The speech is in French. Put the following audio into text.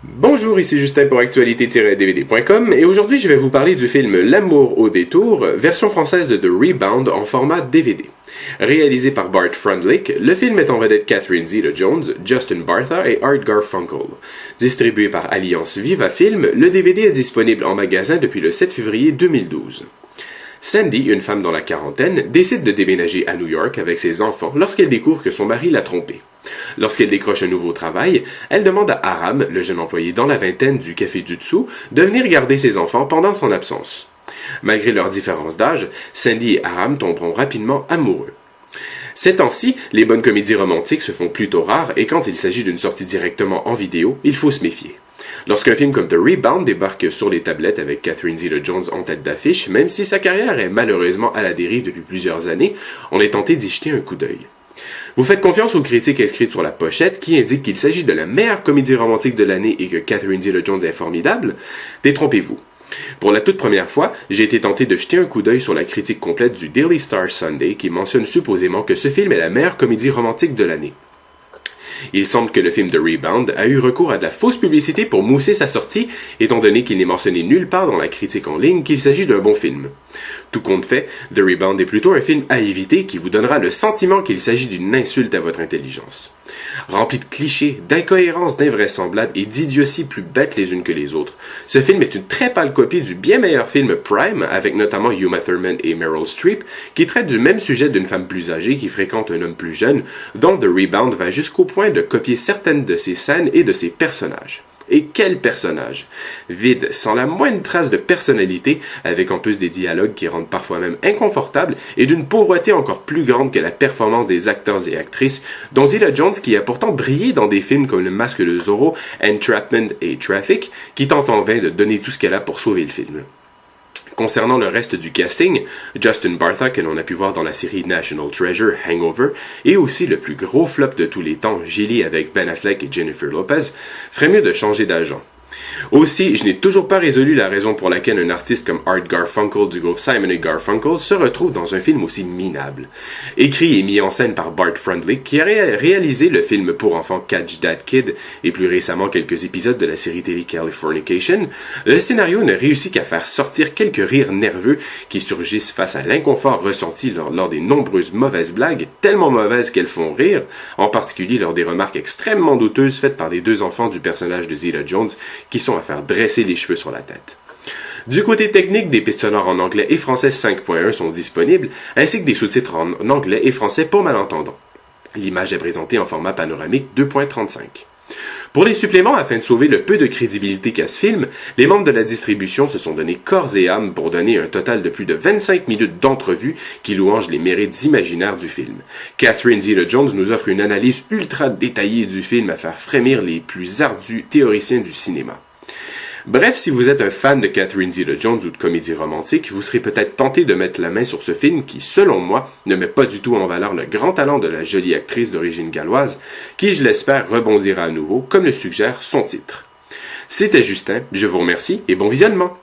Bonjour, ici Justin pour actualité-dvd.com et aujourd'hui je vais vous parler du film L'amour au détour, version française de The Rebound en format DVD. Réalisé par Bart Frundlich, le film met en vedette Catherine Zeta-Jones, Justin Bartha et Art Garfunkel. Distribué par Alliance Viva Film, le DVD est disponible en magasin depuis le 7 février 2012. Sandy, une femme dans la quarantaine, décide de déménager à New York avec ses enfants lorsqu'elle découvre que son mari l'a trompée. Lorsqu'elle décroche un nouveau travail, elle demande à Aram, le jeune employé dans la vingtaine du Café du Dessous, de venir garder ses enfants pendant son absence. Malgré leur différence d'âge, Sandy et Aram tomberont rapidement amoureux. Ces temps-ci, les bonnes comédies romantiques se font plutôt rares et quand il s'agit d'une sortie directement en vidéo, il faut se méfier. Lorsqu'un film comme The Rebound débarque sur les tablettes avec Catherine Zeta-Jones en tête d'affiche, même si sa carrière est malheureusement à la dérive depuis plusieurs années, on est tenté d'y jeter un coup d'œil. Vous faites confiance aux critiques inscrites sur la pochette qui indiquent qu'il s'agit de la meilleure comédie romantique de l'année et que Catherine Zeta-Jones est formidable? Détrompez-vous. Pour la toute première fois, j'ai été tenté de jeter un coup d'œil sur la critique complète du Daily Star Sunday qui mentionne supposément que ce film est la meilleure comédie romantique de l'année. Il semble que le film The Rebound a eu recours à de la fausse publicité pour mousser sa sortie, étant donné qu'il n'est mentionné nulle part dans la critique en ligne qu'il s'agit d'un bon film. Tout compte fait, The Rebound est plutôt un film à éviter qui vous donnera le sentiment qu'il s'agit d'une insulte à votre intelligence. Rempli de clichés, d'incohérences d'invraisemblables et d'idioties plus bêtes les unes que les autres, ce film est une très pâle copie du bien meilleur film Prime, avec notamment Uma Thurman et Meryl Streep, qui traite du même sujet d'une femme plus âgée qui fréquente un homme plus jeune, dont The Rebound va jusqu'au point de copier certaines de ses scènes et de ses personnages. Et quel personnage! Vide, sans la moindre trace de personnalité, avec en plus des dialogues qui rendent parfois même inconfortables, et d'une pauvreté encore plus grande que la performance des acteurs et actrices, dont Zeta-Jones qui a pourtant brillé dans des films comme Le Masque de Zorro, Entrapment et Traffic, qui tentent en vain de donner tout ce qu'elle a pour sauver le film. Concernant le reste du casting, Justin Bartha, que l'on a pu voir dans la série National Treasure, Hangover, et aussi le plus gros flop de tous les temps, Gilly avec Ben Affleck et Jennifer Lopez, ferait mieux de changer d'agent. Aussi, je n'ai toujours pas résolu la raison pour laquelle un artiste comme Art Garfunkel du groupe Simon & Garfunkel se retrouve dans un film aussi minable. Écrit et mis en scène par Bart Frundlich, qui a réalisé le film pour enfants Catch That Kid et plus récemment quelques épisodes de la série télé Californication, le scénario ne réussit qu'à faire sortir quelques rires nerveux qui surgissent face à l'inconfort ressenti lors des nombreuses mauvaises blagues, tellement mauvaises qu'elles font rire, en particulier lors des remarques extrêmement douteuses faites par les deux enfants du personnage de Zeta-Jones qui sont à faire dresser les cheveux sur la tête. Du côté technique, des pistes sonores en anglais et français 5.1 sont disponibles, ainsi que des sous-titres en anglais et français pour malentendants. L'image est présentée en format panoramique 2.35. Pour les suppléments, afin de sauver le peu de crédibilité qu'a ce film, les membres de la distribution se sont donné corps et âme pour donner un total de plus de 25 minutes d'entrevue qui louangent les mérites imaginaires du film. Catherine Zeta-Jones nous offre une analyse ultra détaillée du film à faire frémir les plus ardus théoriciens du cinéma. Bref, si vous êtes un fan de Catherine Zeta-Jones ou de comédie romantique, vous serez peut-être tenté de mettre la main sur ce film qui, selon moi, ne met pas du tout en valeur le grand talent de la jolie actrice d'origine galloise, qui, je l'espère, rebondira à nouveau, comme le suggère son titre. C'était Justin, je vous remercie et bon visionnement!